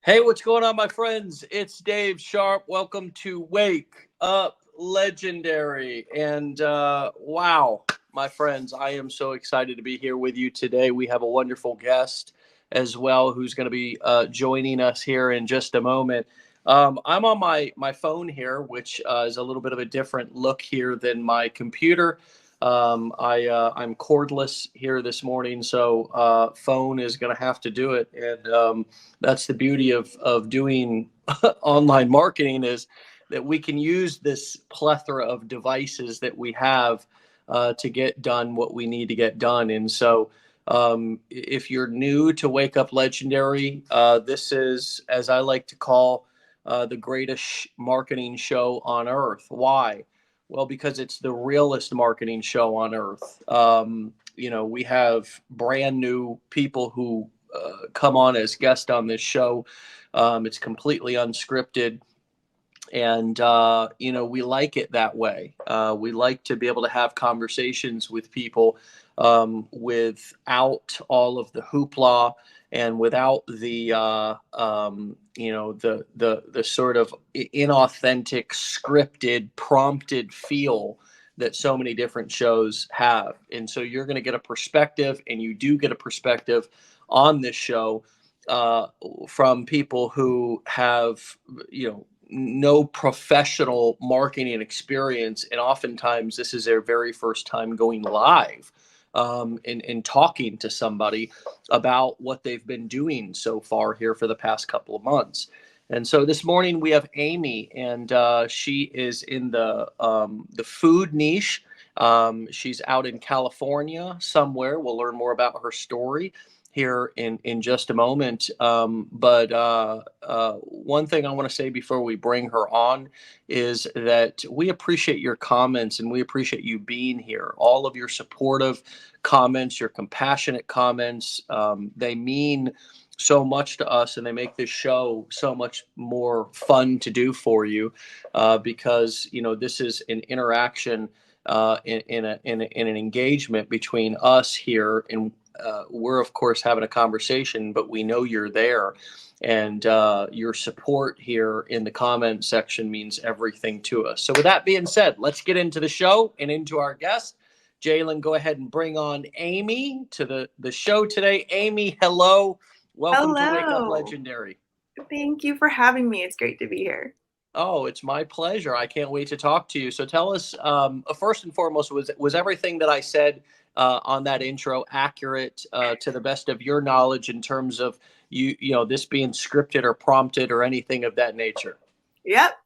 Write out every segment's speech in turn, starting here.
Hey, what's going on, my friends? It's Dave Sharpe. Welcome to Wake Up Legendary. And wow, my friends, I am so excited to be here with you today. We have a wonderful guest as well who's going to be joining us here in just a moment. I'm on my phone here, which is a little bit of a different look here than my computer. I'm cordless here this morning, so phone is going to have to do it. And that's the beauty of doing online marketing, is that we can use this plethora of devices that we have to get done what we need to get done. And so if you're new to Wake Up Legendary, this is, as I like to call, the greatest marketing show on earth. Why? Well, because it's the realest marketing show on earth. We have brand new people who come on as guests on this show. It's completely unscripted. And, we like it that way. We like to be able to have conversations with people without all of the hoopla and without the sort of inauthentic, scripted, prompted feel that so many different shows have. And so you're going to get a perspective, and you do get a perspective on this show uh, from people who have, no professional marketing experience, and oftentimes this is their very first time going live and talking to somebody about what they've been doing so far here for the past couple of months. And so this morning we have Amy, and she is in the food niche. She's out in California somewhere. We'll learn more about her story here in just a moment. But one thing I want to say before we bring her on is that we appreciate your comments, and we appreciate you being here. All of your supportive comments, your compassionate comments, they mean so much to us, and they make this show so much more fun to do for you, because this is an interaction, in an engagement between us here, and we're of course having a conversation, but we know you're there, and your support here in the comment section means everything to us. So with that being said, let's get into the show and into our guest. Jalen, go ahead and bring on Amy to the show today. Amy, hello. Welcome to Wake Up Hello. Legendary. Thank you for having me. It's great to be here. Oh, it's my pleasure. I can't wait to talk to you. So tell us, first and foremost, was everything that I said on that intro accurate, to the best of your knowledge, in terms of this being scripted or prompted or anything of that nature? Yep.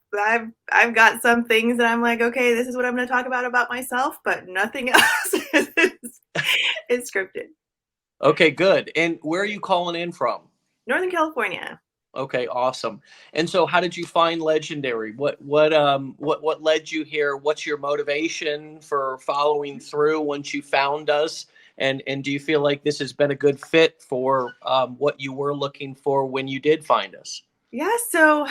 I've got some things that I'm like, okay, this is what I'm going to talk about myself, but nothing else is scripted. Okay, good. And where are you calling in from? Northern California. Okay, awesome. And so how did you find Legendary? What led you here? What's your motivation for following through once you found us? And do you feel like this has been a good fit for what you were looking for when you did find us? Yeah. So,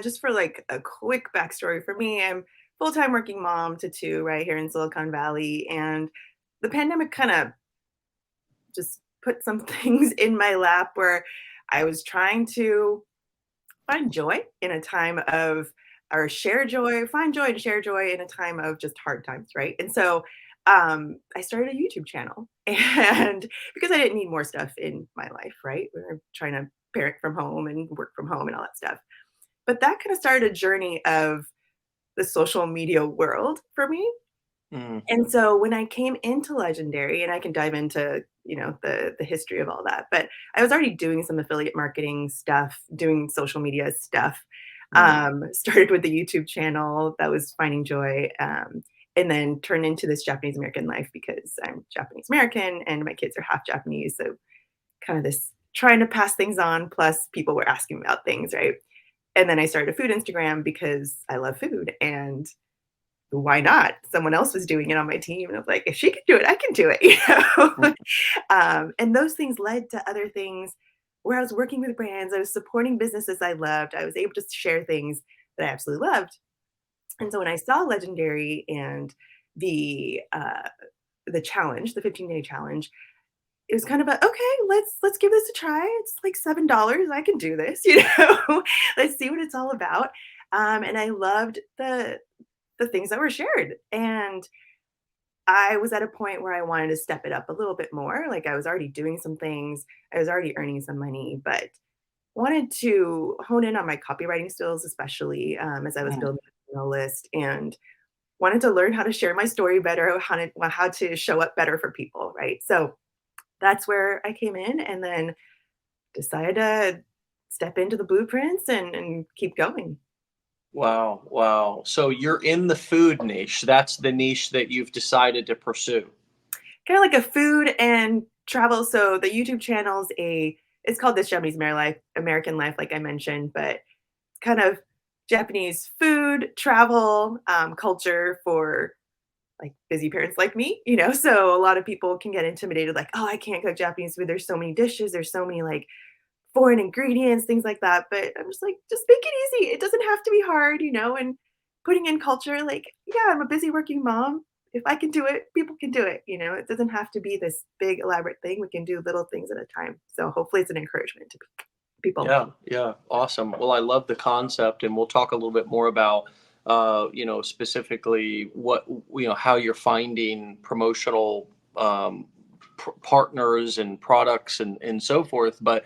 just for like a quick backstory for me, I'm full-time working mom to two right here in Silicon Valley, and the pandemic kind of just put some things in my lap where I was trying to find joy in a time of or share joy, find joy and share joy in a time of just hard times, right? And so I started a YouTube channel, and because I didn't need more stuff in my life, right? We were trying to parent from home and work from home and all that stuff. But that kind of started a journey of the social media world for me. Mm, And so when I came into Legendary, and I can dive into, the history of all that, but I was already doing some affiliate marketing stuff, doing social media stuff. mm. Started with the YouTube channel that was finding joy, and then turned into this Japanese American life because I'm Japanese American and my kids are half Japanese. So kind of this trying to pass things on, plus people were asking about things, right? And then I started a food Instagram because I love food, and why not? Someone else was doing it on my team, and I was like, if she can do it, I can do it. And those things led to other things where I was working with brands, I was supporting businesses I loved, I was able to share things that I absolutely loved. And so when I saw Legendary and the uh, the challenge, the 15-day challenge, it was kind of a, okay, let's give this a try. It's like $7. I can do this, you know. Let's see what it's all about. And I loved the things that were shared. And I was at a point where I wanted to step it up a little bit more. Like I was already doing some things, I was already earning some money, but wanted to hone in on my copywriting skills, especially as I was Mm. building an email list, and wanted to learn how to share my story better, how to show up better for people, right? So that's where I came in, and then decided to step into the blueprints and keep going. Wow, wow. So you're in the food niche. That's the niche that you've decided to pursue. Kind of like a food and travel. So the YouTube channel's it's called This Japanese American Life, like I mentioned, but it's kind of Japanese food, travel, culture for like busy parents like me, you know. So a lot of people can get intimidated, like, oh, I can't cook Japanese food. There's so many dishes, there's so many like foreign ingredients, things like that. But I'm just like, just make it easy. It doesn't have to be hard, you know, and putting in culture, like, yeah, I'm a busy working mom. If I can do it, people can do it. You know, it doesn't have to be this big elaborate thing. We can do little things at a time. So hopefully it's an encouragement to people. Yeah, yeah, awesome. Well, I love the concept, and we'll talk a little bit more about, specifically how you're finding promotional partners and products and so forth. But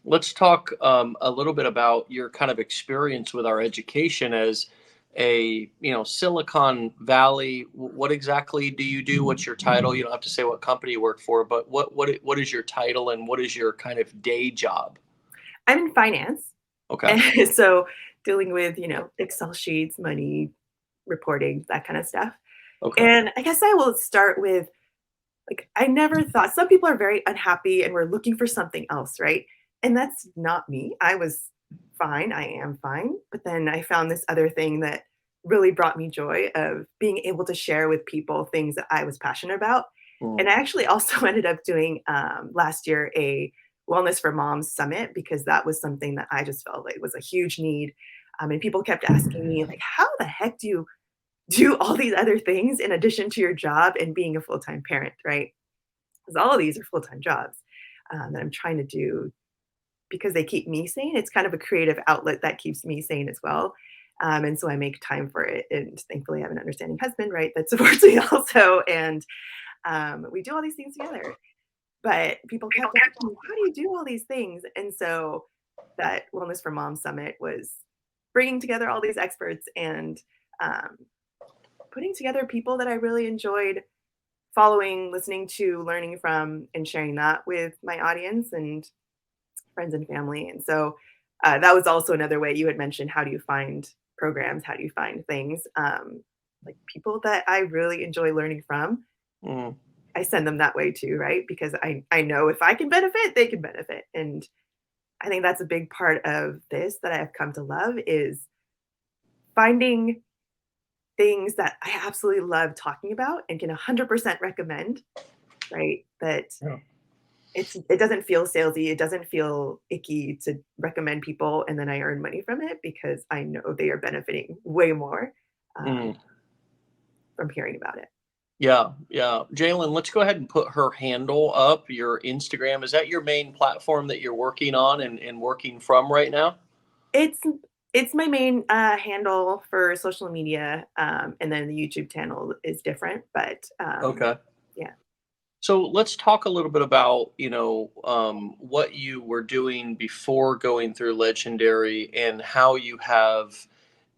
let's talk a little bit about your kind of experience with our education as a, Silicon Valley. What exactly do you do? What's your title? You don't have to say what company you work for, but what is your title and what is your kind of day job? I'm in finance. Okay. And so dealing with, Excel sheets, money, reporting, that kind of stuff. Okay. And I guess I will start with, like, I never thought, some people are very unhappy and we're looking for something else, right? And that's not me. I was fine. I am fine. But then I found this other thing that really brought me joy of being able to share with people things that I was passionate about. And Mm, I actually also ended up doing last year a Wellness for Moms Summit, because that was something that I just felt like was a huge need. And people kept asking me, like, how the heck do you do all these other things in addition to your job and being a full-time parent, right? Because all of these are full-time jobs that I'm trying to do because they keep me sane. It's kind of a creative outlet that keeps me sane as well. And so I make time for it. And thankfully, I have an understanding husband, right, that supports me also. And we do all these things together. But people kept asking me, how do you do all these things? And so that Wellness for Mom Summit was bringing together all these experts and um, putting together people that I really enjoyed following, listening to, learning from, and sharing that with my audience and friends and family. And so that was also another way you had mentioned, how do you find programs? How do you find things? Like people that I really enjoy learning from, mm. I send them that way too, right? Because I know if I can benefit, they can benefit. And I think that's a big part of this that I have come to love is finding things that I absolutely love talking about and can 100% recommend, right? That Yeah. it doesn't feel salesy, it doesn't feel icky to recommend people and then I earn money from it because I know they are benefiting way more um, Mm. from hearing about it. Yeah, yeah. Jalen, let's go ahead and put her handle up. Your Instagram, is that your main platform that you're working on and working from right now? It's it's my main handle for social media, and then the YouTube channel is different, but Okay. yeah. So let's talk a little bit about, what you were doing before going through Legendary and how you have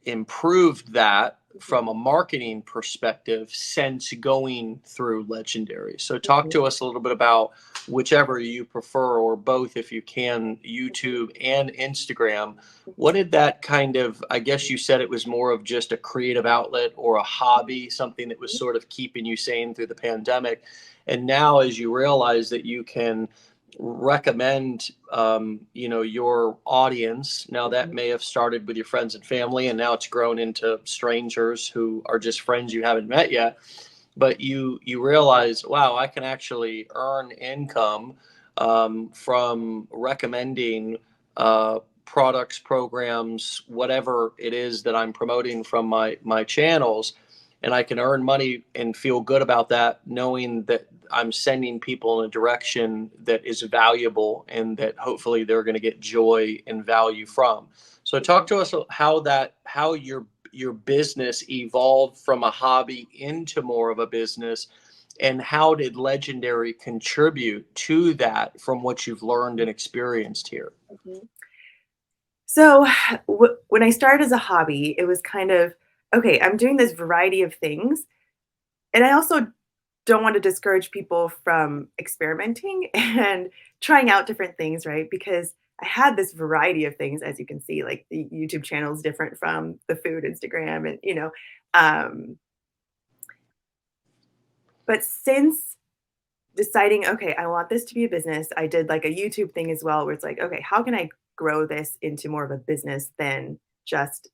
improved that Mhm, from a marketing perspective since going through Legendary. So talk mhm, to us a little bit about whichever you prefer or both if you can, mhm, YouTube and Instagram. mhm, What did that kind of, I guess you said it was more of just a creative outlet or a hobby, something that was mhm, sort of keeping you sane through the pandemic. And now as you realize that you can recommend your audience, now that mhm, may have started with your friends and family and now it's grown into strangers who are just friends you haven't met yet, but you realize, wow, I can actually earn income from recommending products, programs, whatever it is that I'm promoting from my channels, and I can earn money and feel good about that, knowing that I'm sending people in a direction that is valuable and that hopefully they're going to get joy and value from. So talk to us how your business evolved from a hobby into more of a business, and how did Legendary contribute to that from what you've learned and experienced here? Mhm. So when I started as a hobby, it was kind of, okay, I'm doing this variety of things. And I also don't want to discourage people from experimenting and trying out different things, right? Because I had this variety of things, as you can see, like the YouTube channel is different from the food Instagram, and um, but since deciding, okay, I want this to be a business, I did like a YouTube thing as well, where it's like, okay, how can I grow this into more of a business than just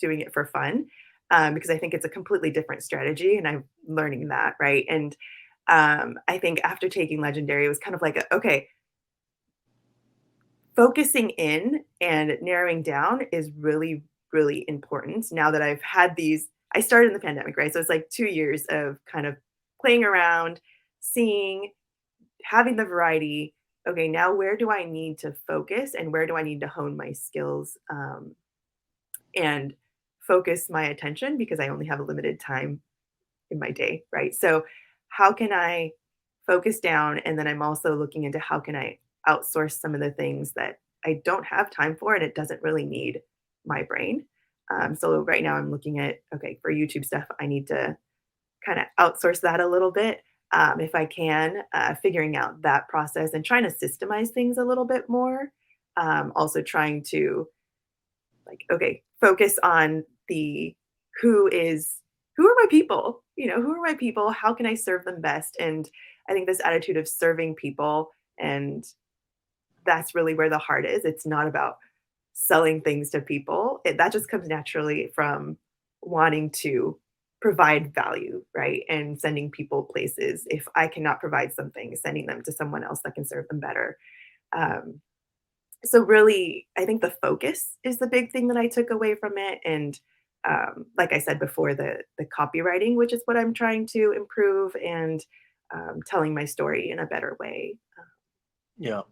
doing it for fun? Because I think it's a completely different strategy, and I'm learning that, right? And I think after taking Legendary, it was kind of like, okay, focusing in and narrowing down is really, really important. Now that I've had these, I started in the pandemic, right? So it's like 2 years of kind of playing around, seeing, having the variety. Okay, now where do I need to focus and where do I need to hone my skills, and focus my attention because I only have a limited time in my day, right? So how can I focus down? And then I'm also looking into how can I outsource some of the things that I don't have time for and it doesn't really need my brain. So right now I'm looking at, okay, for YouTube stuff, I need to kind of outsource that a little bit, if I can, figuring out that process and trying to systemize things a little bit more. Also trying to, like, okay, focus on the who is who are my people? Who are my people? How can I serve them best? And I think this attitude of serving people, and that's really where the heart is. It's not about selling things to people. That just comes naturally from wanting to provide value, right? And sending people places. If I cannot provide something, sending them to someone else that can serve them better. Um, so really, I think the focus is the big thing that I took away from it. And like I said before, the copywriting, which is what I'm trying to improve, and telling my story in a better way. Yeah.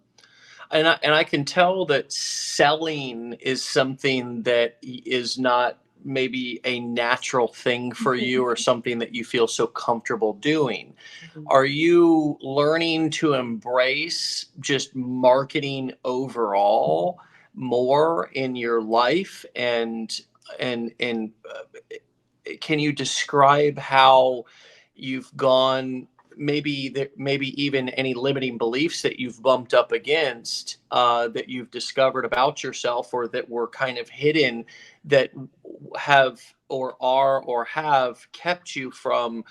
And I can tell that selling is something that is not maybe a natural thing for you or something that you feel so comfortable doing. Mhm. Are you learning to embrace just marketing overall more in your life? And can you describe how you've gone, maybe even any limiting beliefs that you've bumped up against, that you've discovered about yourself or that were kind of hidden, that have or are or have kept you from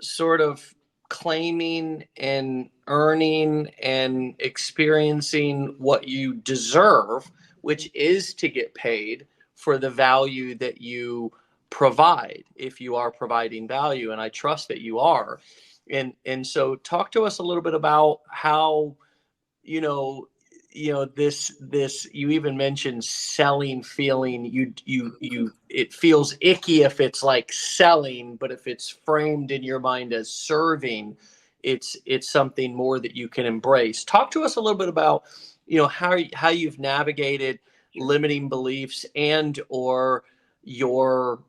sort of claiming and earning and experiencing what you deserve, which is to get paid for the value that you provide, if you are providing value, and I trust that you are. And so talk to us a little bit about how, you know this, you even mentioned selling, feeling, it feels icky if it's like selling, but if it's framed in your mind as serving, it's something more that you can embrace. Talk to us a little bit about, how you've navigated Sure. limiting beliefs, and or your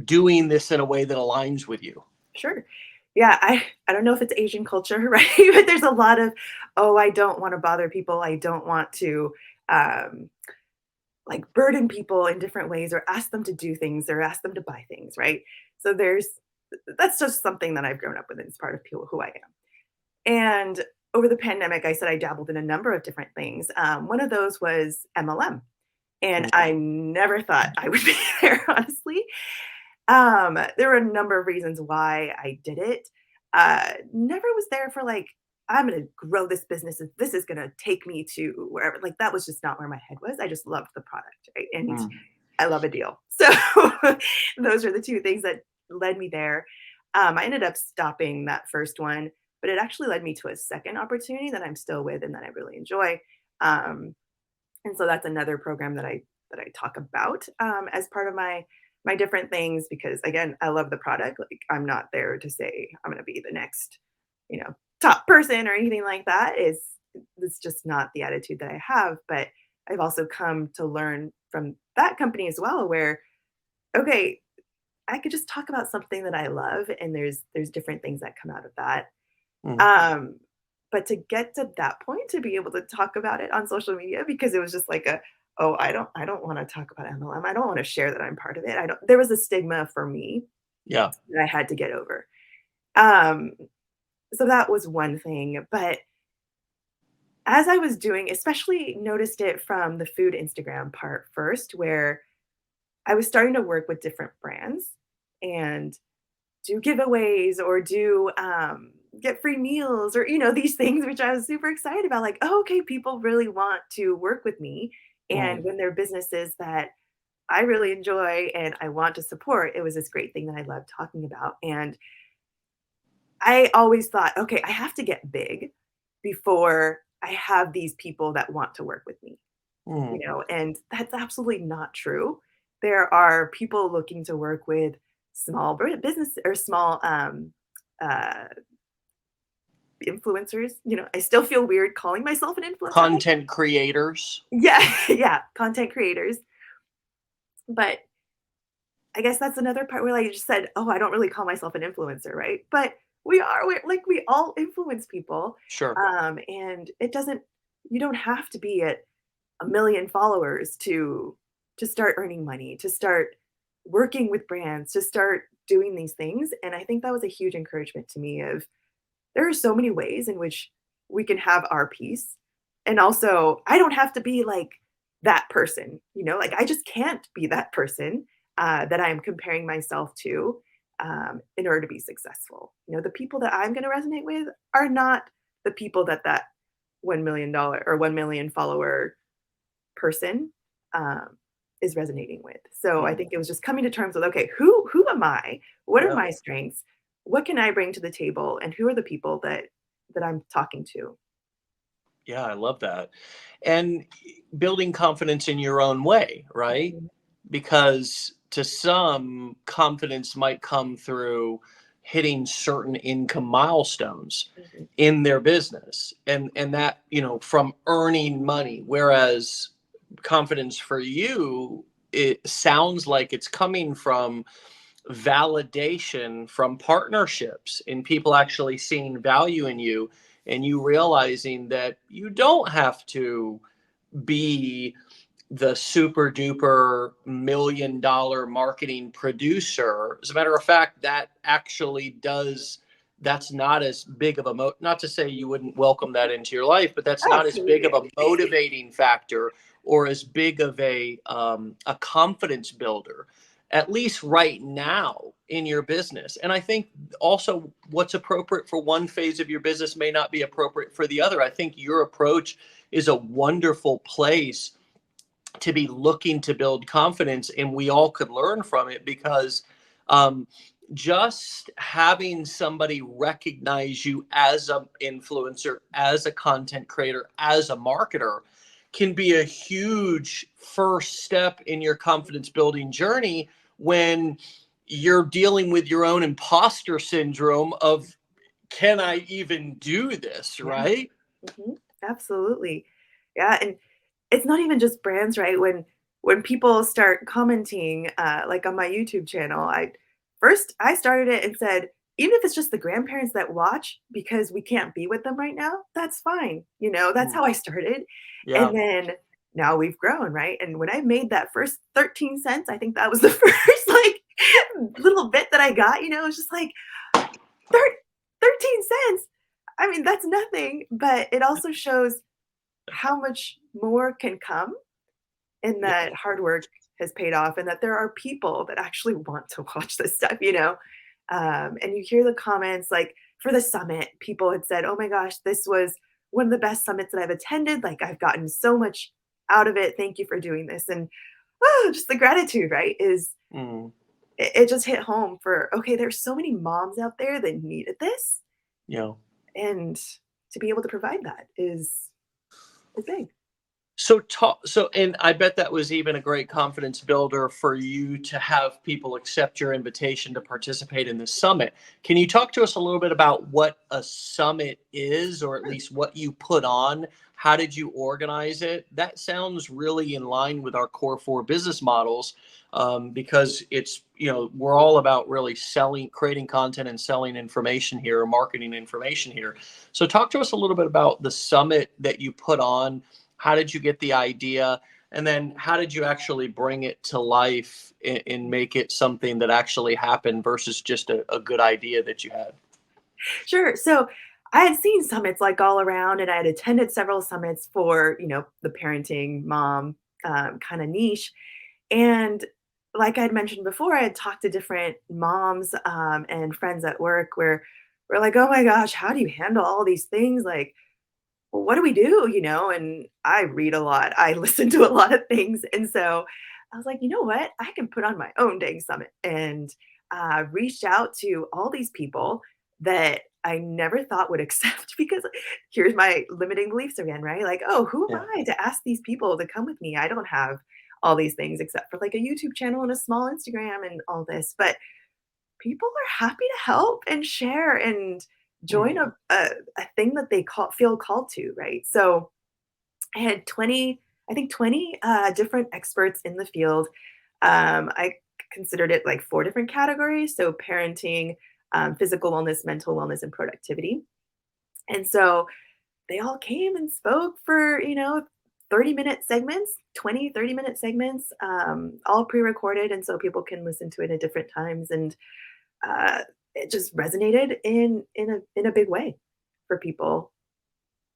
doing this in a way that aligns with you. Sure. Yeah, I don't know if it's Asian culture, right? But there's a lot of, oh, I don't want to bother people. I don't want to um, like burden people in different ways or ask them to do things or ask them to buy things, right? So that's just something that I've grown up with, and it's part of who I am. And over the pandemic, I said I dabbled in a number of different things. One of those was MLM, and Mm. I never thought I would be there, honestly. There were a number of reasons why I did it. Never was there for like, I'm gonna grow this business and this is gonna take me to wherever. Like that was just not where my head was. I just loved the product, right? And Mm. I love a deal. So those are the two things that led me there. I ended up stopping that first one, but it actually led me to a second opportunity that I'm still with and that I really enjoy. Um, and so that's another program that I talk about, as part of my my different things because again, I love the product. Like I'm not there to say I'm going to be the next, you know, top person or anything like that. It's just not the attitude that I have, but I've also come to learn from that company as well where okay, I could just talk about something that I love and there's different things that come out of that. Mm. Um, but to get to that point, to be able to talk about it on social media because it was just like a, "Oh, I don't wanna talk about MLM. I don't wanna share that I'm part of it." I don't there was a stigma for me Yeah. that I had to get over. Um, so that was one thing, but as I was doing especially noticed it from the food Instagram part first, where I was starting to work with different brands and do giveaways or do get free meals or these things which I was super excited about like oh, okay, people really want to work with me Mm. and when they're businesses that I really enjoy and I want to support it was this great thing that I love talking about and I always thought okay, I have to get big before I have these people that want to work with me, Mm. and that's absolutely not true. There are people looking to work with small business or small uh, influencers. I still feel weird calling myself an influencer. Content creators. Yeah, yeah, content creators. But I guess that's another part where like, you just said, "Oh, I don't really call myself an influencer," right? But we are. We're like we all influence people, Sure. and it doesn't. You don't have to be at a million followers to start earning money, to start working with brands, to start doing these things. And I think that was a huge encouragement to me of there are so many ways in which we can have our piece. And also, I don't have to be like that person, like I just can't be that person that I'm comparing myself to in order to be successful. The people that I'm going to resonate with are not the people that $1 million or 1 million follower person um, is resonating with. So I Mm. think it was just coming to terms with, okay, who am I? What are Yeah. my strengths? What can I bring to the table? And who are the people that I'm talking to? Yeah, I love that. And building confidence in your own way, right? Mhm, Because to some, confidence might come through hitting certain income milestones mhm. in their business and that, from earning money. Whereas confidence for you, it sounds like it's coming from validation from partnerships and people actually seeing value in you and you realizing that you don't have to be the super duper $1 million marketing producer. As a matter of fact, that actually does, that's not as big of a not to say you wouldn't welcome that into your life, but that's not as big of a Absolutely. motivating factor or as big of a confidence builder, at least right now in your business. And I think also what's appropriate for one phase of your business may not be appropriate for the other. I think your approach is a wonderful place to be looking to build confidence, and we all could learn from it because um, just having somebody recognize you as an influencer, as a content creator, as a marketer can be a huge first step in your confidence building journey when you're dealing with your own imposter syndrome of can I even do this, Yeah. right? Absolutely. Yeah, and it's not even just brands, right? When people start commenting, like on my YouTube channel, I started it and said, even if it's just the grandparents that watch because we can't be with them right now, that's fine. That's Mm. how I started. Yeah. And then now we've grown, right? And when I made that first 13 cents, I think that was the first like little bit that I got, it was just like "Thir- 13 cents. I mean, that's nothing, but it also shows how much more can come and Yeah. that hard work has paid off and that there are people that actually want to watch this stuff, and you hear the comments like for the summit, people had said, "Oh my gosh, this was one of the best summits that I've attended. Like I've gotten so much out of it. Thank you for doing this." And just the gratitude, right? Mm. It just hit home for okay, there's so many moms out there that needed this, Yeah. and to be able to provide that is big. And I bet that was even a great confidence builder for you to have people accept your invitation to participate in this summit. Can you talk to us a little bit about what a summit is, or at Sure. least what you put on? How did you organize it? That sounds really in line with our core four business models, because it's, we're all about really selling, creating content and selling information here, or marketing information here. So talk to us a little bit about the summit that you put on. How did you get the idea? And then how did you actually bring it to life and make it something that actually happened versus just a good idea that you had? Sure. So I had seen summits like all around, and I had attended several summits for, the parenting mom kind of niche. And like I'd mentioned before, I had talked to different moms and friends at work where we're like, oh my gosh, how do you handle all these things? Like, well, what do we do? And I read a lot, I listen to a lot of things. And so I was like, you know what? I can put on my own dang summit, and reached out to all these people that I never thought would accept because here's my limiting beliefs again, right? Like, oh, who am Yeah. I to ask these people to come with me? I don't have all these things except for like a YouTube channel and a small Instagram and all this. But people are happy to help and share and join Mhm. a thing that they feel called to, right? So I had 20, I think 20 different experts in the field. I considered it like four different categories. So parenting, physical wellness, mental wellness, and productivity. And so they all came and spoke for, 30-minute segments, 20, 30-minute segments, all pre-recorded. And so people can listen to it at different times. And uh, it just resonated in a big way for people.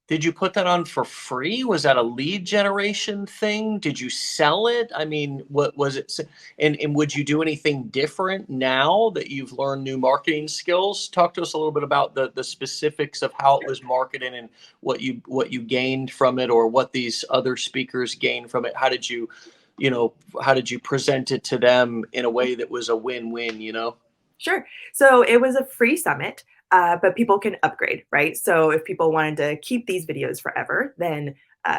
Did you put that on for free? Was that a lead generation thing? Did you sell it? I mean, what was it? And would you do anything different now that you've learned new marketing skills? Talk to us a little bit about the specifics of how it was marketed and what you gained from it, or what these other speakers gained from it. How did you present it to them in a way that was a win-win? Sure. So it was a free summit, but people can upgrade, right? So if people wanted to keep these videos forever, then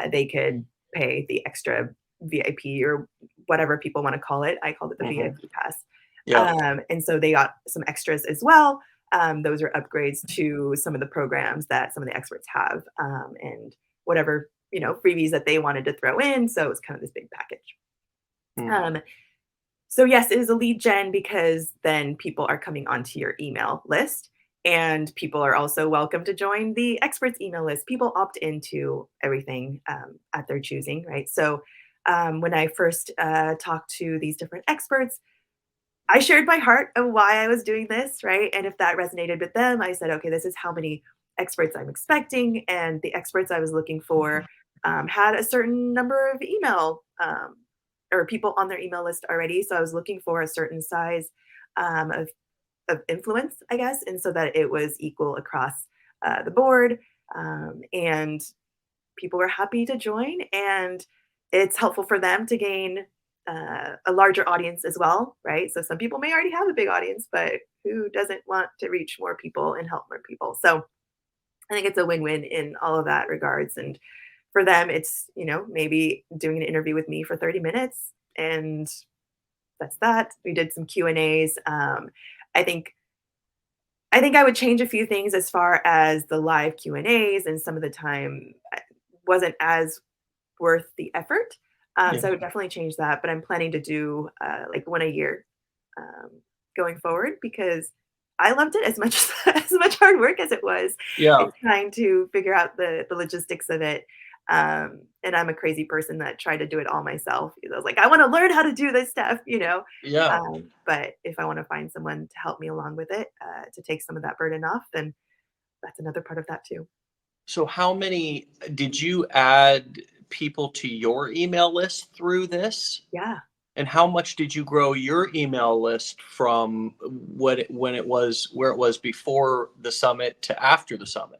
they could pay the extra VIP or whatever people want to call it. I called it the Hmm. VIP pass. Yeah. And so they got some extras as well. Those are upgrades to some of the programs that some of the experts have, and whatever, freebies that they wanted to throw in. So it's kind of this big package. Mm. Um, so yes, it is a lead gen because then people are coming onto your email list, and people are also welcome to join the experts email list. People opt into everything at their choosing, right? So when I first talked to these different experts, I shared my heart of why I was doing this, right? And if that resonated with them, I said, okay, this is how many experts I'm expecting. And the experts I was looking for had a certain number of email or people on their email list already. So I was looking for a certain size um, of, of influence, I guess, and so that it was equal across the board. And people were happy to join, and it's helpful for them to gain a larger audience as well, right? So some people may already have a big audience, but who doesn't want to reach more people and help more people? So I think it's a win-win in all of that regards. And for them, it's, maybe doing an interview with me for 30 minutes, and that's that. We did some Q&As. I think I think I would change a few things as far as the live Q&As, and some of the time wasn't as worth the effort. So I Yeah. would definitely change that, but I'm planning to do like one a year um, going forward because I loved it as much as much hard work as it was. Yeah. It's trying to figure out the logistics of it. And I'm a crazy person that tried to do it all myself. I was like, I want to learn how to do this stuff. Yeah. But if I want to find someone to help me along with it, to take some of that burden off, then that's another part of that too. So how many did you add people to your email list through this? Yeah. And how much did you grow your email list from when it was where it was before the summit to after the summit?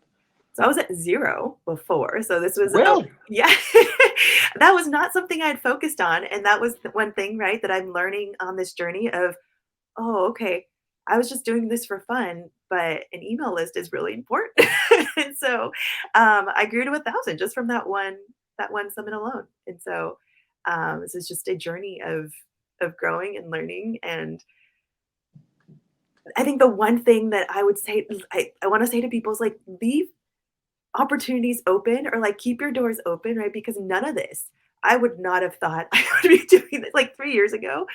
So I was at 0 before, so this was Really? yeah. That was not something I had focused on, and that was the one thing, right, that I'm learning on this journey of, "Oh, okay, I was just doing this for fun, but an email list is really important." And so, I grew to 1,000 just from that one that one summit alone. And so this is just a journey of growing and learning. And I think the one thing that I would say, I want to say to people is like, leave opportunities open, or like keep your doors open, right? Because none of this, I would not have thought I would be doing this like 3 years ago.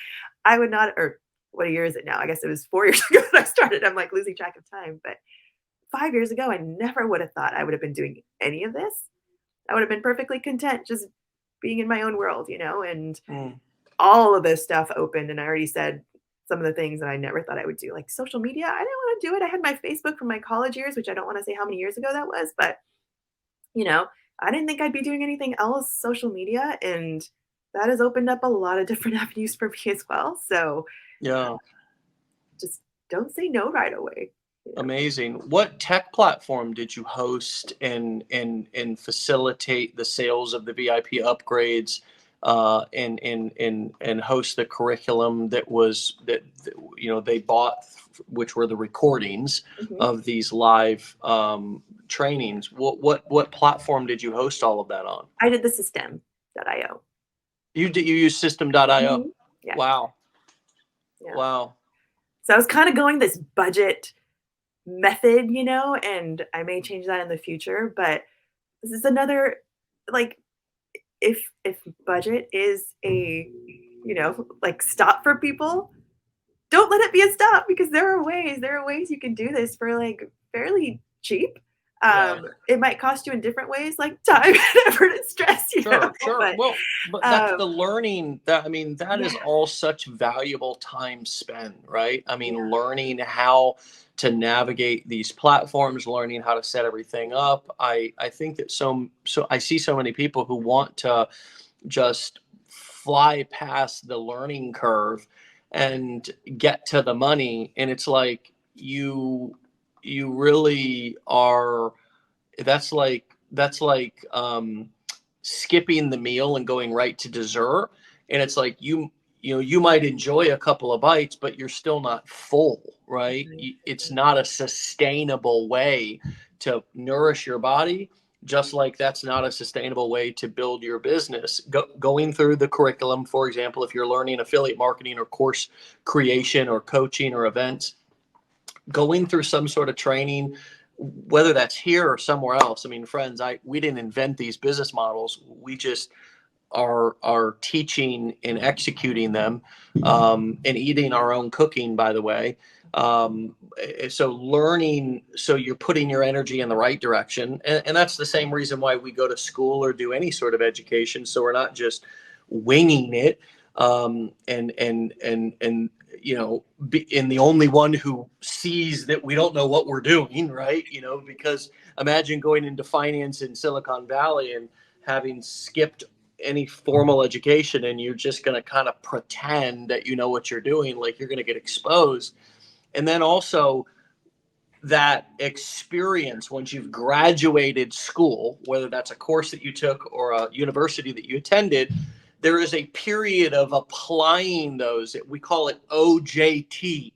I would not, or what year is it now? I guess it was 4 years ago that I started. I'm like losing track of time. But 5 years ago, I never would have thought I would have been doing any of this. I would have been perfectly content just being in my own world, and Mm. all of this stuff opened. And I already said some of the things that I never thought I would do, like social media. I didn't want to do it. I had my Facebook from my college years, which I don't want to say how many years ago that was, but you know, I didn't think I'd be doing anything else social media, and that has opened up a lot of different avenues for me as well. So Yeah. just don't say no right away. Amazing. What tech platform did you host and facilitate the sales of the VIP upgrades, and host the curriculum that they bought, which were the recordings Mhm. of these live trainings? What platform did you host all of that on? I did the system.io. You use system.io? Mhm. Yeah, Wow. yeah. Wow. So I was kind of going this budget method, and I may change that in the future, but this is another, like, if budget is a, like, stop for people, don't let it be a stop, because there are ways you can do this for like fairly cheap. Yeah. It might cost you in different ways, like time and effort and stress, Sure, sure. but Well, but that's um the learning that, I mean, that yeah, is all such valuable time spent, right? I yeah, mean, learning how to navigate these platforms, learning how to set everything up. I think that so I see so many people who want to just fly past the learning curve and get to the money, and it's like you really are, that's like skipping the meal and going right to dessert, and it's like you might enjoy a couple of bites, but you're still not full, right? right, It's not a sustainable way to nourish your body, just like that's not a sustainable way to build your business. Going through the curriculum, for example, if you're learning affiliate marketing or course creation or coaching or events, going through some sort of training, whether that's here or somewhere else. I mean, friends, we didn't invent these business models. We just are teaching and executing them, and eating our own cooking, by the way. So learning, so you're putting your energy in the right direction, and that's the same reason why we go to school or do any sort of education. So we're not just winging it, and and the only one who sees that we don't know what we're doing, right? Because imagine going into finance in Silicon Valley and having skipped any formal education, and you're just going to kind of pretend that you know what you're doing, like you're going to get exposed. And then also that experience, once you've graduated school, whether that's a course that you took or a university that you attended, there is a period of applying those. We call it OJT,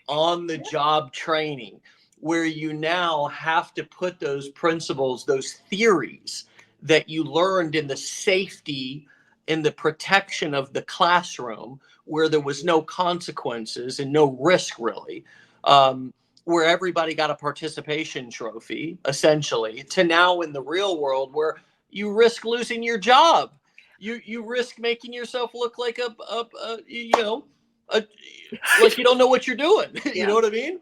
on the job training, where you now have to put those principles, those theories that you learned in the safety, in the protection of the classroom, where there was no consequences and no risk really, where everybody got a participation trophy, essentially, to now in the real world where you risk losing your job. You risk making yourself look like a like you don't know what you're doing. You yeah, know what I mean?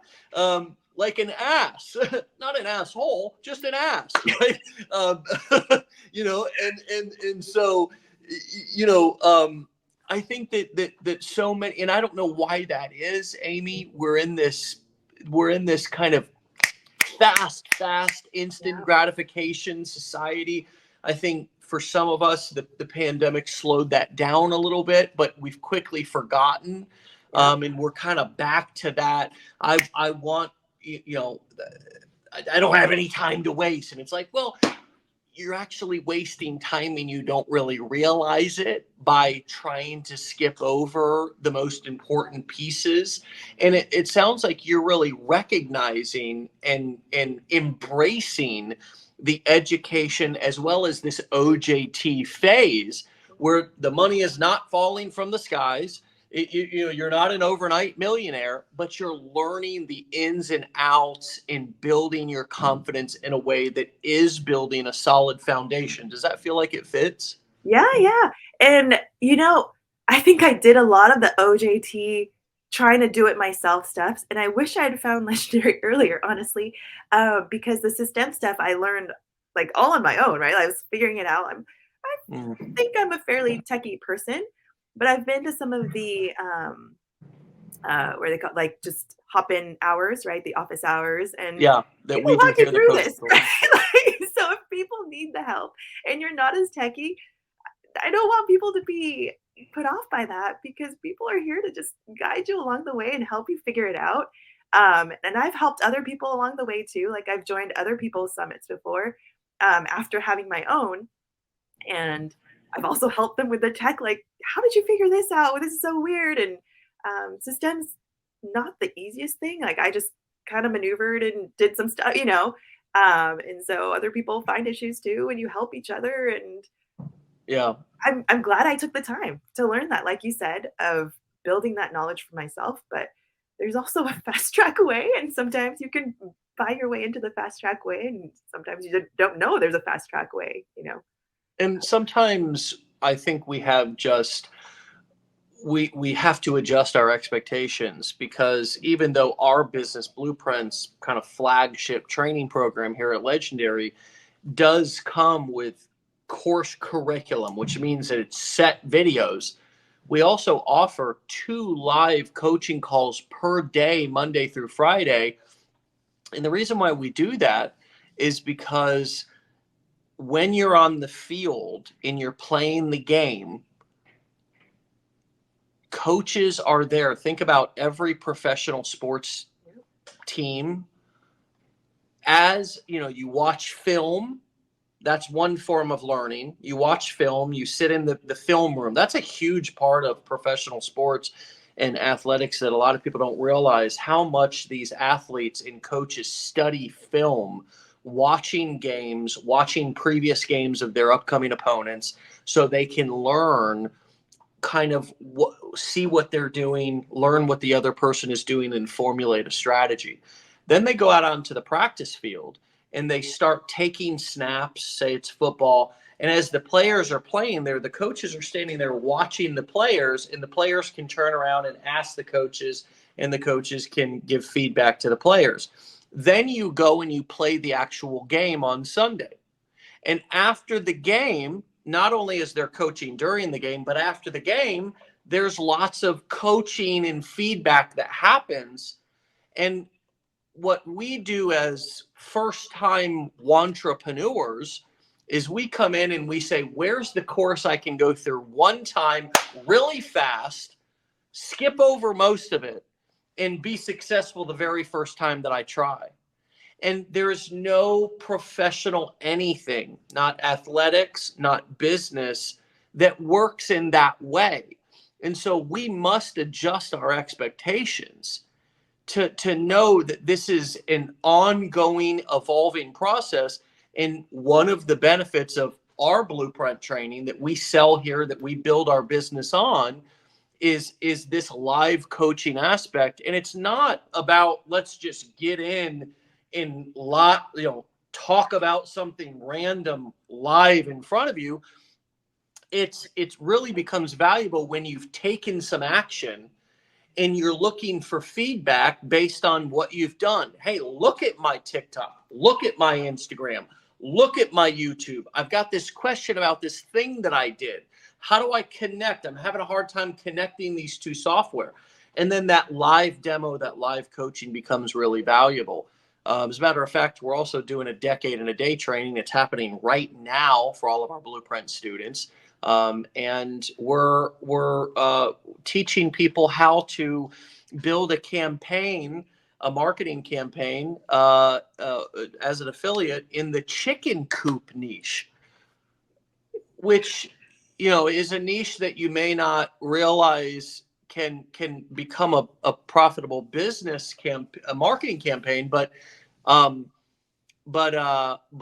Like an ass, not an asshole, just an ass, right? Um, and so, you know, I think that so many, and I don't know why that is, Amy. We're in this kind of fast, instant yeah, gratification society. I think for some of us, the pandemic slowed that down a little bit, but we've quickly forgotten, yeah, and we're kind of back to that. I want, I don't have any time to waste, and it's like, well, you're actually wasting time and you don't really realize it by trying to skip over the most important pieces. And it sounds like you're really recognizing and embracing the education as well as this OJT phase where the money is not falling from the skies. You're not an overnight millionaire, but you're learning the ins and outs and building your confidence in a way that is building a solid foundation. Does that feel like it fits? Yeah, yeah. And, I think I did a lot of the OJT trying to do it myself steps, and I wish I had found Legendary earlier, honestly, because the system stuff I learned, like, all on my own, right? I was figuring it out. I Mm. think I'm a fairly techie person, but I've been to some of the, where they call like, just hop-in hours, right? The office hours, and Yeah, that people we do walk you here, the through coaching this, program. right? Like, so if people need the help and you're not as techie, I don't want people to be put off by that because people are here to just guide you along the way and help you figure it out. And I've helped other people along the way too. Like I've joined other people's summits before after having my own. And I've also helped them with the tech. Like, how did you figure this out? This is so weird. And systems, not the easiest thing. Like I just kind of maneuvered and did some stuff. And so other people find issues too, and you help each other. And Yeah. I'm glad I took the time to learn that, like you said, of building that knowledge for myself, but there's also a fast track way, and sometimes you can buy your way into the fast track way, and sometimes you don't know there's a fast track way. And sometimes I think we have just we have to adjust our expectations because even though our business blueprints kind of flagship training program here at Legendary does come with course curriculum, which means that it's set videos, we also offer 2 live coaching calls per day, Monday through Friday. And the reason why we do that is because when you're on the field and you're playing the game, coaches are there. Think about every professional sports team. As you know, you watch film. That's one form of learning. You watch film, you sit in the film room. That's a huge part of professional sports and athletics that a lot of people don't realize how much these athletes and coaches study film, watching games, watching previous games of their upcoming opponents so they can learn kind of see what they're doing, learn what the other person is doing, and formulate a strategy. Then they go out onto the practice field and they start taking snaps, say it's football. And as the players are playing there, the coaches are standing there watching the players, and the players can turn around and ask the coaches, and the coaches can give feedback to the players. Then you go and you play the actual game on Sunday. And after the game, not only is there coaching during the game, but after the game, there's lots of coaching and feedback that happens. And what we do as first time entrepreneurs is we come in and we say, where's the course I can go through one time really fast, skip over most of it, and be successful the very first time that I try? And there is no professional anything, not athletics, not business, that works in that way. And so we must adjust our expectations to know that this is an ongoing, evolving process. And one of the benefits of our blueprint training that we sell here, that we build our business on, is this live coaching aspect. And it's not about let's just get in talk about something random live in front of you. It's really becomes valuable when you've taken some action and you're looking for feedback based on what you've done. Hey, look at my TikTok, look at my Instagram, look at my YouTube. I've got this question about this thing that I did. How do I connect? I'm having a hard time connecting these two software. And then that live demo, that live coaching becomes really valuable. As a matter of fact, we're also doing a decade in a day training that's happening right now for all of our Blueprint students. And we're teaching people how to build a campaign a marketing campaign as an affiliate in the chicken coop niche, which is a niche that you may not realize can become a profitable a marketing campaign, um, but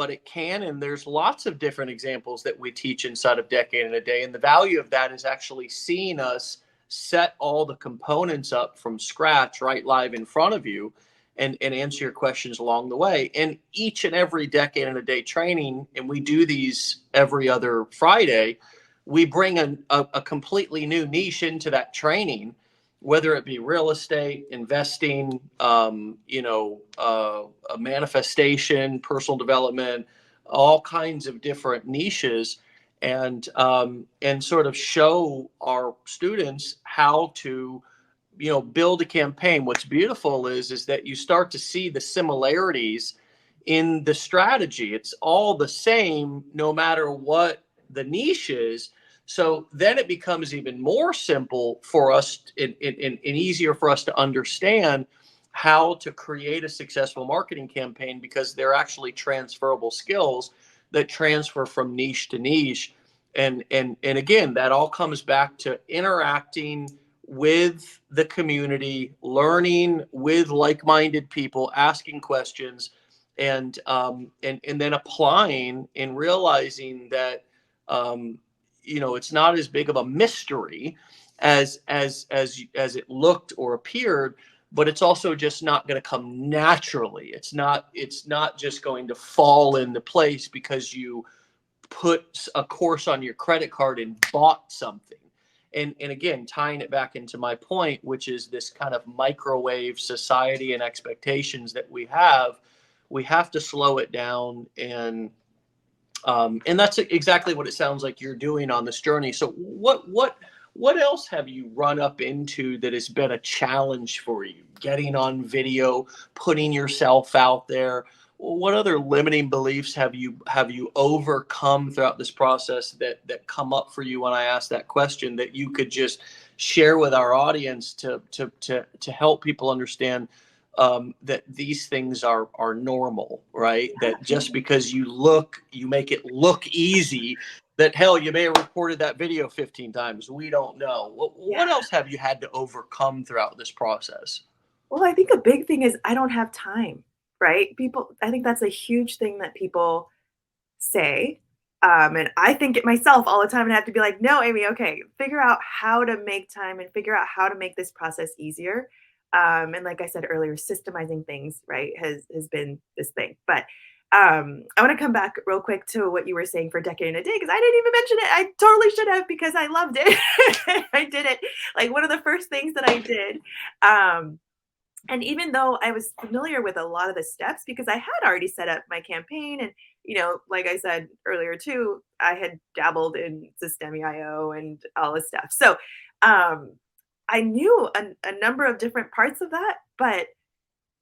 it can, and there's lots of different examples that we teach inside of Decade in a Day, and the value of that is actually seeing us set all the components up from scratch right live in front of you, and answer your questions along the way. And each and every Decade in a Day training, and we do these every other Friday, we bring a completely new niche into that training, whether it be real estate, investing, a manifestation, personal development, all kinds of different niches, and sort of show our students how to build a campaign. What's beautiful is that you start to see the similarities in the strategy. It's all the same no matter what the niche is. So then it becomes even more simple for us and easier for us to understand how to create a successful marketing campaign, because they're actually transferable skills that transfer from niche to niche. And again, that all comes back to interacting with the community, learning with like-minded people, asking questions, and then applying and realizing that it's not as big of a mystery as it looked or appeared, but it's also just not going to come naturally. It's not just going to fall into place because you put a course on your credit card and bought something. And again, tying it back into my point, which is this kind of microwave society and expectations that we have to slow it down. And that's exactly what it sounds like you're doing on this journey. So what else have you run up into that has been a challenge for you? Getting on video, putting yourself out there. What other limiting beliefs have you overcome throughout this process that come up for you when I ask that question, that you could just share with our audience to help people understand that these things are normal, right? That just because you make it look easy, that hell, you may have recorded that video 15 times. We don't know. What Yeah. else have you had to overcome throughout this process? Well, I think a big thing is I don't have time, right? I think that's a huge thing that people say. And I think it myself all the time and have to be like, no, Amy, okay, figure out how to make time and figure out how to make this process easier. And like I said earlier, systemizing things, right, has been this thing. But I want to come back real quick to what you were saying for Decade in a Day, because I didn't even mention it. I totally should have, because I loved it. I did it like one of the first things that I did. Um, and even though I was familiar with a lot of the steps, because I had already set up my campaign, and like I said earlier too, I had dabbled in Systemi.io and all this stuff. So um, I knew a number of different parts of that, but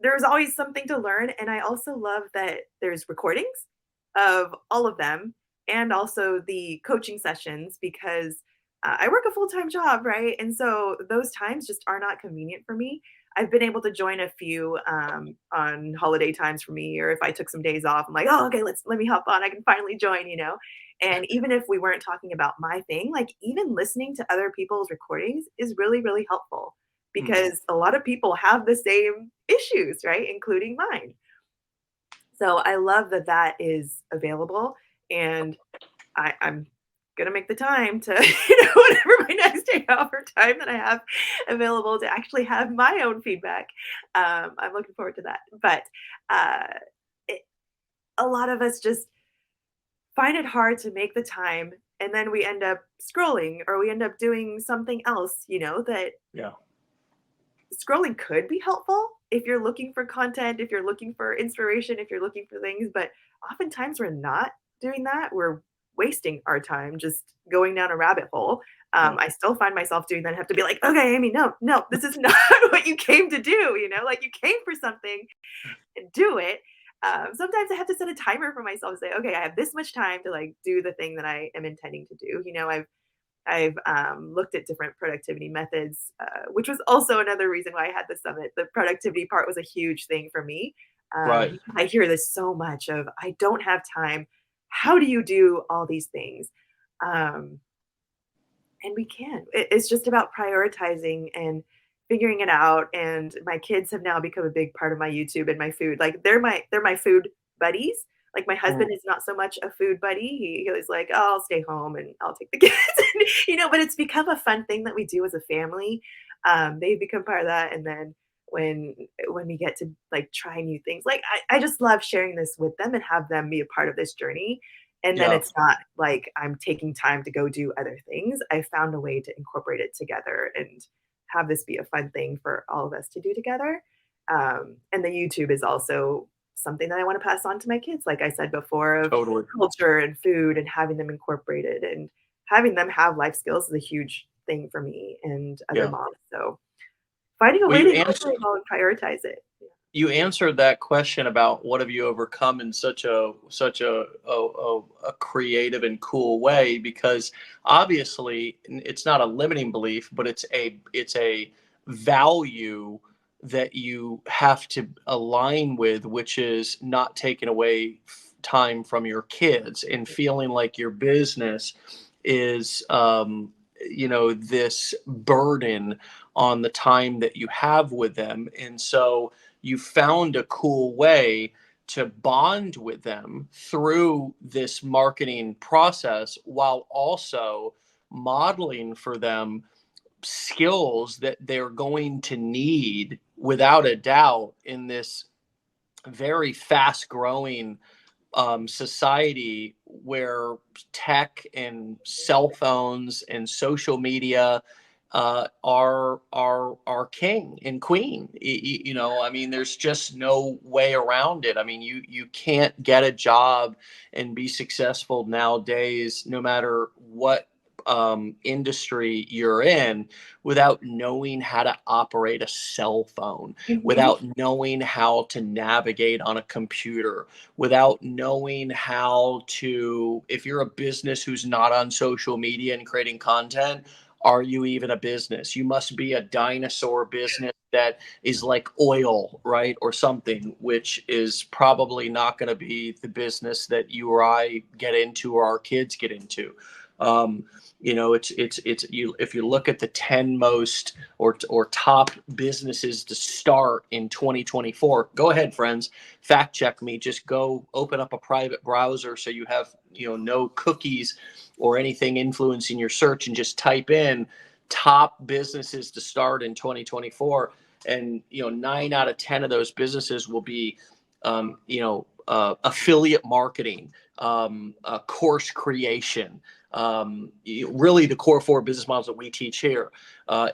there's always something to learn. And I also love that there's recordings of all of them, and also the coaching sessions, because I work a full-time job, right? And so those times just are not convenient for me. I've been able to join a few on holiday times for me, or if I took some days off, I'm like, oh, okay, let me hop on. I can finally join. And even if we weren't talking about my thing, like even listening to other people's recordings is really, really helpful, because a lot of people have the same issues, right? Including mine. So I love that that is available. And I'm gonna make the time to, whatever my next day off or time that I have available to actually have my own feedback. I'm looking forward to that. But uh, it, a lot of us just find it hard to make the time, and then we end up scrolling, or we end up doing something else, that Yeah. scrolling could be helpful if you're looking for content, if you're looking for inspiration, if you're looking for things, but oftentimes we're not doing that. We're wasting our time just going down a rabbit hole. Yeah. I still find myself doing that. I have to be like, okay, Amy, no, no, this is not what you came to do. Like you came for something and do it. Sometimes I have to set a timer for myself and say, okay, I have this much time to like do the thing that I am intending to do. I've I've looked at different productivity methods, which was also another reason why I had the summit. The productivity part was a huge thing for me. Right. I hear this so much of, I don't have time. How do you do all these things? Um, and we can. It's just about prioritizing and figuring it out. And my kids have now become a big part of my YouTube and my food. Like they're my food buddies. Like my husband Mm. is not so much a food buddy. He was like, "Oh, I'll stay home and I'll take the kids." And, but it's become a fun thing that we do as a family. They've become part of that. And then when when we get to like try new things, like I just love sharing this with them and have them be a part of this journey. And then Yeah. it's not like I'm taking time to go do other things. I found a way to incorporate it together and have this be a fun thing for all of us to do together. And the YouTube is also something that I want to pass on to my kids, like I said before, of Totally. culture and food and having them incorporated and having them have life skills is a huge thing for me and other Yeah. moms. So finding a Well, way to incorporate it all and prioritize it. Yeah. you answered that question about what have you overcome in such a creative and cool way, because obviously it's not a limiting belief, but it's a value that you have to align with, which is not taking away time from your kids and feeling like your business is this burden on the time that you have with them. And so you found a cool way to bond with them through this marketing process while also modeling for them skills that they're going to need without a doubt in this very fast growing society where tech and cell phones and social media are king and queen. I mean, there's just no way around it. I mean, you can't get a job and be successful nowadays, no matter what industry you're in, without knowing how to operate a cell phone, Mhm. without knowing how to navigate on a computer, without knowing how to, if you're a business who's not on social media and creating content, are you even a business? You must be a dinosaur business that is like oil, right? Or something, which is probably not going to be the business that you or I get into or our kids get into. Um, it's you. If you look at the 10 most or top businesses to start in 2024, go ahead, friends, fact check me. Just go open up a private browser so you have no cookies or anything influencing your search, and just type in top businesses to start in 2024, and 9 out of 10 of those businesses will be affiliate marketing, course creation, really the core four business models that we teach here.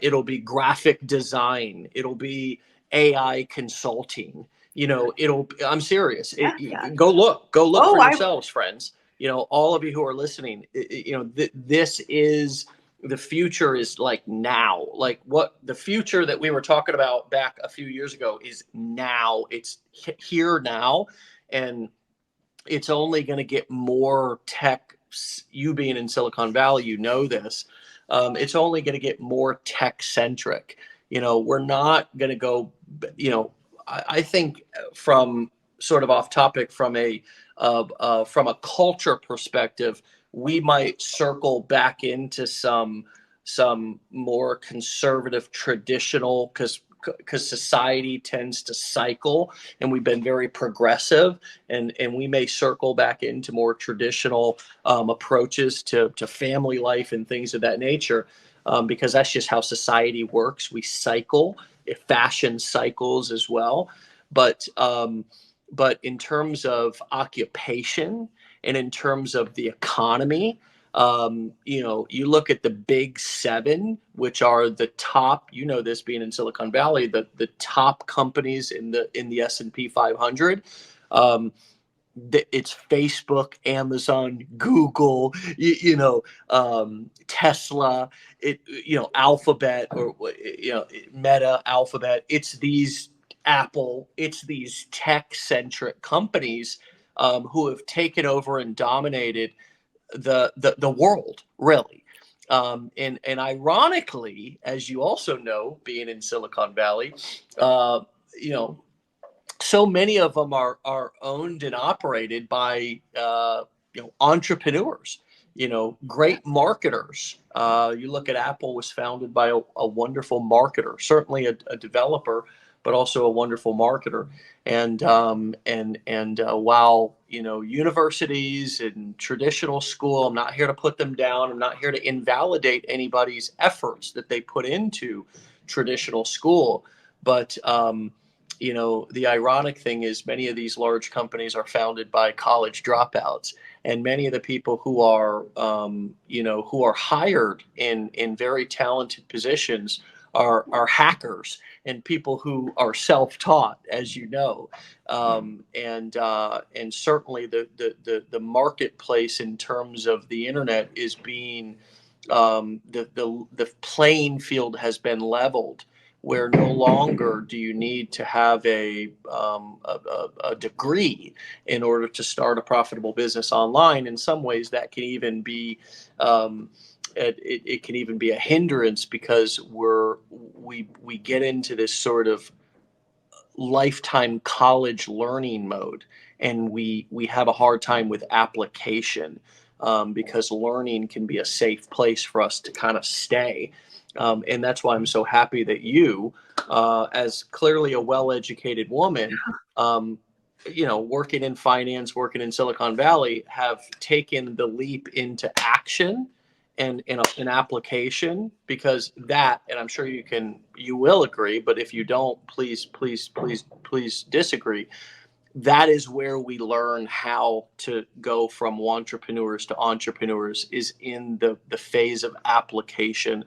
It'll be graphic design. It'll be AI consulting. I'm serious. Yeah, yeah. Go look Oh, for I yourselves, friends. All of you who are listening, this is the future, is like now. Like what the future that we were talking about back a few years ago is now. It's here now. And it's only going to get more tech. You being in Silicon Valley, this. It's only going to get more tech centric. We're not going to go. I think from sort of off topic, from a culture perspective, we might circle back into some more conservative, traditional, because society tends to cycle, and we've been very progressive, and we may circle back into more traditional approaches to family life and things of that nature, because that's just how society works. We cycle. Fashion cycles as well, but in terms of occupation and in terms of the economy, you look at the big seven, which are the top. This being in Silicon Valley, the top companies in the S&P 500. Um, it's Facebook, Amazon, Google, Tesla, Alphabet, or Meta, Alphabet. It's these Apple. It's these tech-centric companies who have taken over and dominated the world, really. And ironically, as you also know, being in Silicon Valley, uh, you know, so many of them are owned and operated by entrepreneurs, great marketers. You look at Apple was founded by a wonderful marketer, certainly a developer, but also a wonderful marketer. And while universities and traditional school, I'm not here to put them down. I'm not here to invalidate anybody's efforts that they put into traditional school, but the ironic thing is many of these large companies are founded by college dropouts, and many of the people who are hired in very talented positions are hackers and people who are self-taught, as you know. And certainly the marketplace in terms of the internet is being the playing field has been leveled, where no longer do you need to have a degree in order to start a profitable business online. In some ways, that can even be it can even be a hindrance, because we get into this sort of lifetime college learning mode, and we have a hard time with application, because learning can be a safe place for us to kind of stay. And that's why I'm so happy that you, as clearly a well-educated woman, working in finance, working in Silicon Valley, have taken the leap into action and in an application, because that, and I'm sure you will agree, but if you don't, please disagree. That is where we learn how to go from entrepreneurs to entrepreneurs, is in the phase of application.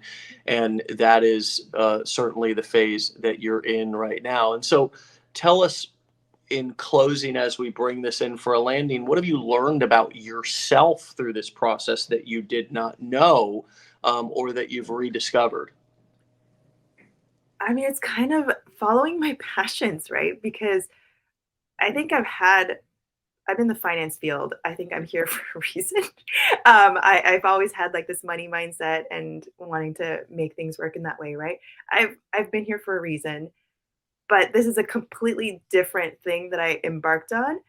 And that is certainly the phase that you're in right now. And so tell us, in closing, as we bring this in for a landing, what have you learned about yourself through this process that you did not know, or that you've rediscovered? I mean, it's kind of following my passions, right? Because I think I'm in the finance field. I think I'm here for a reason. I've always had like this money mindset and wanting to make things work in that way, right? I've been here for a reason, but this is a completely different thing that I embarked on.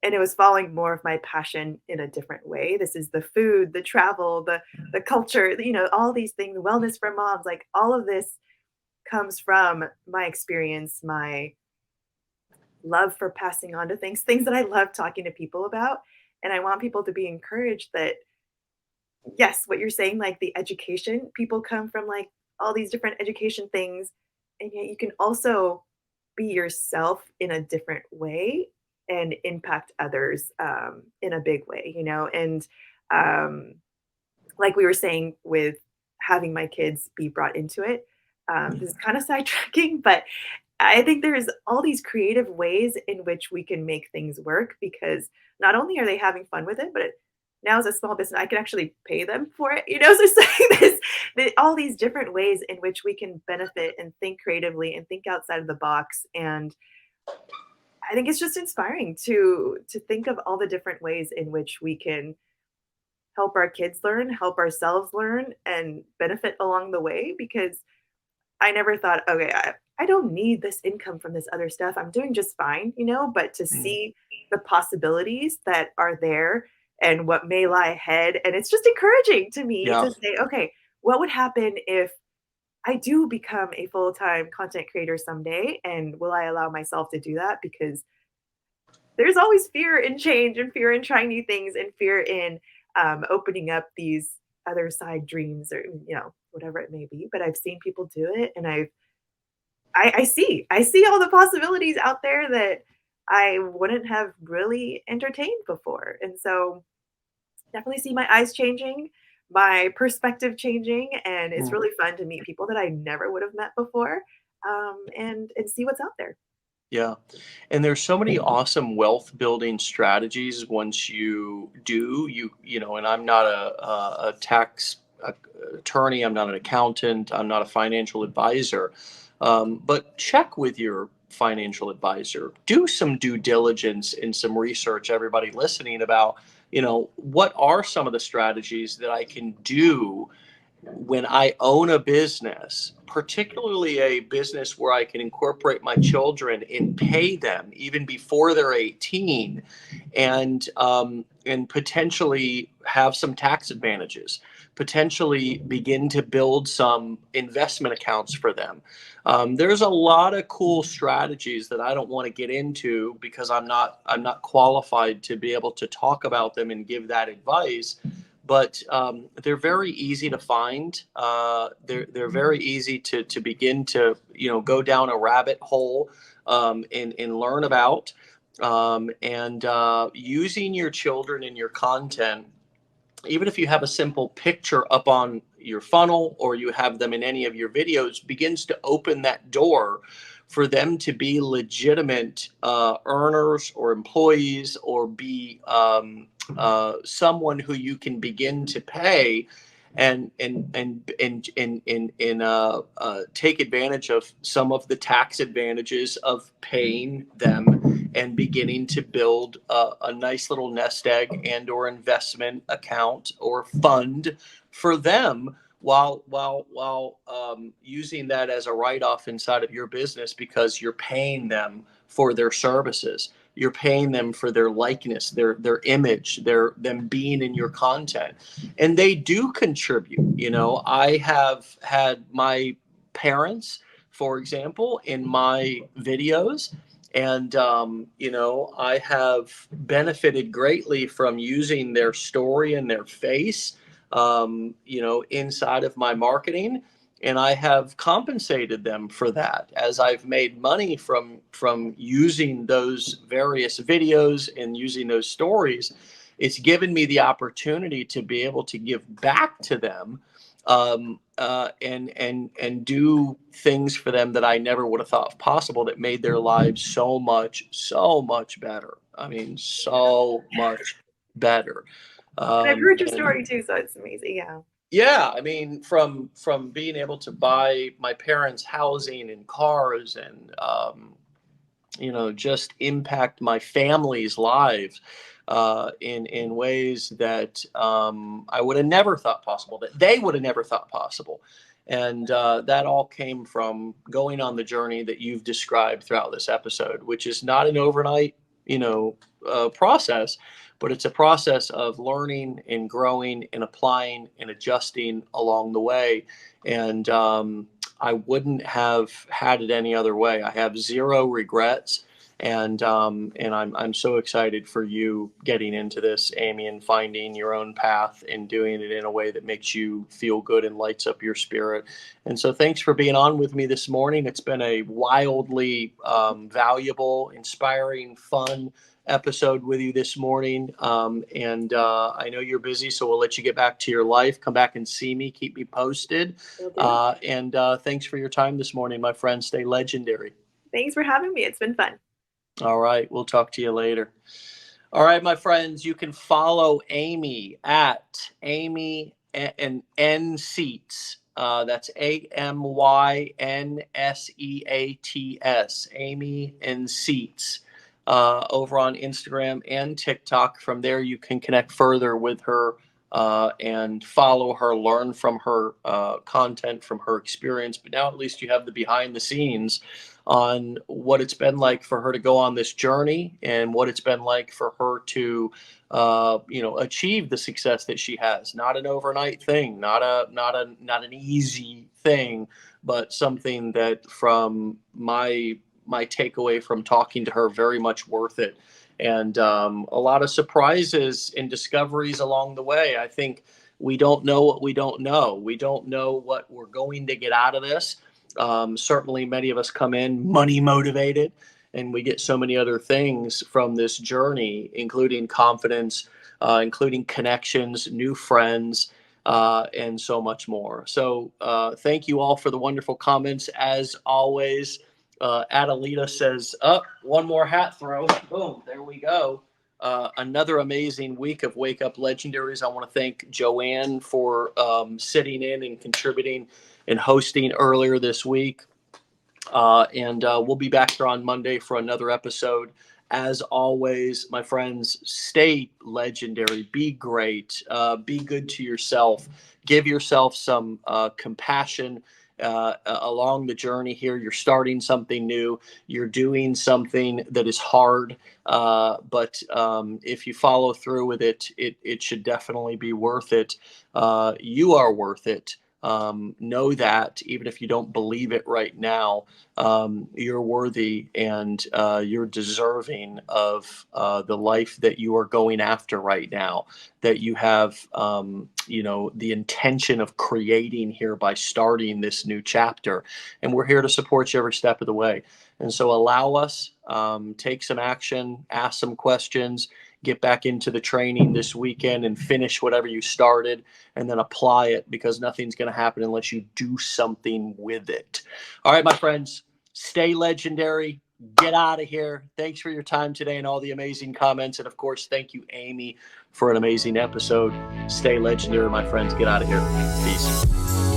And it was following more of my passion in a different way. This is the food, the travel, the culture, all these things, wellness for moms, like all of this comes from my experience, my love for passing on to things that I love talking to people about. And I want people to be encouraged that, yes, what you're saying, like the education, people come from like all these different education things, and yet you can also be yourself in a different way and impact others in a big way, And um, like we were saying with having my kids be brought into it, this is kind of sidetracking, but I think there's all these creative ways in which we can make things work, because not only are they having fun with it, but now as a small business, I can actually pay them for it. So it's like all these different ways in which we can benefit and think creatively and think outside of the box. And I think it's just inspiring to think of all the different ways in which we can help our kids learn, help ourselves learn, and benefit along the way. Because I never thought, okay, I don't need this income from this other stuff. I'm doing just fine, but to Mm. see the possibilities that are there and what may lie ahead. And it's just encouraging to me Yeah. to say, okay, what would happen if I do become a full-time content creator someday? And will I allow myself to do that? Because there's always fear in change and fear in trying new things and fear in opening up these other side dreams, or whatever it may be. But I've seen people do it, and I see all the possibilities out there that I wouldn't have really entertained before. And so definitely see my eyes changing, my perspective changing, and it's Mm. really fun to meet people that I never would have met before, and see what's out there. Yeah. And there's so many awesome wealth building strategies once you do, and I'm not a tax attorney, I'm not an accountant, I'm not a financial advisor. But check with your financial advisor, do some due diligence and some research, everybody listening, about, what are some of the strategies that I can do when I own a business, particularly a business where I can incorporate my children and pay them even before they're 18, and potentially have some tax advantages, potentially begin to build some investment accounts for them. There's a lot of cool strategies that I don't want to get into because I'm not qualified to be able to talk about them and give that advice. But they're very easy to find. They're very easy to begin to go down a rabbit hole, and learn about. And using your children in your content, even if you have a simple picture up on your funnel or you have them in any of your videos, begins to open that door for them to be legitimate earners or employees, or be someone who you can begin to pay and take advantage of some of the tax advantages of paying them and beginning to build a nice little nest egg and or investment account or fund for them, while using that as a write-off inside of your business, because you're paying them for their services. You're paying them for their likeness, their image, them being in your content, and they do contribute. I have had my parents, for example, in my videos, and I have benefited greatly from using their story and their face, inside of my marketing, and I have compensated them for that as I've made money from using those various videos and using those stories. It's given me the opportunity to be able to give back to them, and do things for them that I never would have thought possible, that made their lives so much better. I mean, so much better. And I've heard your And story too, so it's amazing. Yeah. yeah, I mean, from being able to buy my parents housing and cars, and just impact my family's lives in ways that I would have never thought possible, that they would have never thought possible. And that all came from going on the journey that you've described throughout this episode, which is not an overnight, process, but it's a process of learning and growing and applying and adjusting along the way. And I wouldn't have had it any other way. I have zero regrets, and I'm so excited for you getting into this, Amy, and finding your own path and doing it in a way that makes you feel good and lights up your spirit. And so, thanks for being on with me this morning. It's been a wildly valuable, inspiring, fun episode with you this morning. And I know you're busy, so we'll let you get back to your life. Come back and see me. Keep me posted. And thanks for your time this morning, my friend. Stay legendary. Thanks for having me. It's been fun. All right. We'll talk to you later. All right, my friends, you can follow Amy at Amy and N Seats. That's AMYNSEATS, Amy and Seats, over on Instagram and TikTok. From there, you can connect further with her and follow her, learn from her content, from her experience. But now at least you have the behind the scenes on what it's been like for her to go on this journey, and what it's been like for her to achieve the success that she has. Not an overnight thing, not an easy thing, but something that, from my takeaway from talking to her, very much worth it. And a lot of surprises and discoveries along the way. I think we don't know what we don't know. We don't know what we're going to get out of this. Certainly, many of us come in money motivated, and we get so many other things from this journey, including confidence, including connections, new friends, and so much more. So thank you all for the wonderful comments. As always, Adelita says, one more hat throw. Boom, there we go. Another amazing week of Wake Up Legendaries. I want to thank Joanne for sitting in and contributing and hosting earlier this week. And we'll be back here on Monday for another episode As always, my friends, stay legendary, be great, be good to yourself, give yourself some compassion along the journey here. You're starting something new, you're doing something that is hard, but if you follow through with it, it should definitely be worth it. You are worth it. Know that even if you don't believe it right now, you're worthy, and you're deserving of the life that you are going after right now, that you have, the intention of creating here by starting this new chapter. And we're here to support you every step of the way. And so allow us, take some action, ask some questions, get back into the training this weekend and finish whatever you started, and then apply it, because nothing's going to happen unless you do something with it. All right, my friends, stay legendary. Get out of here. Thanks for your time today and all the amazing comments. And of course, thank you, Amy, for an amazing episode. Stay legendary, my friends. Get out of here. Peace.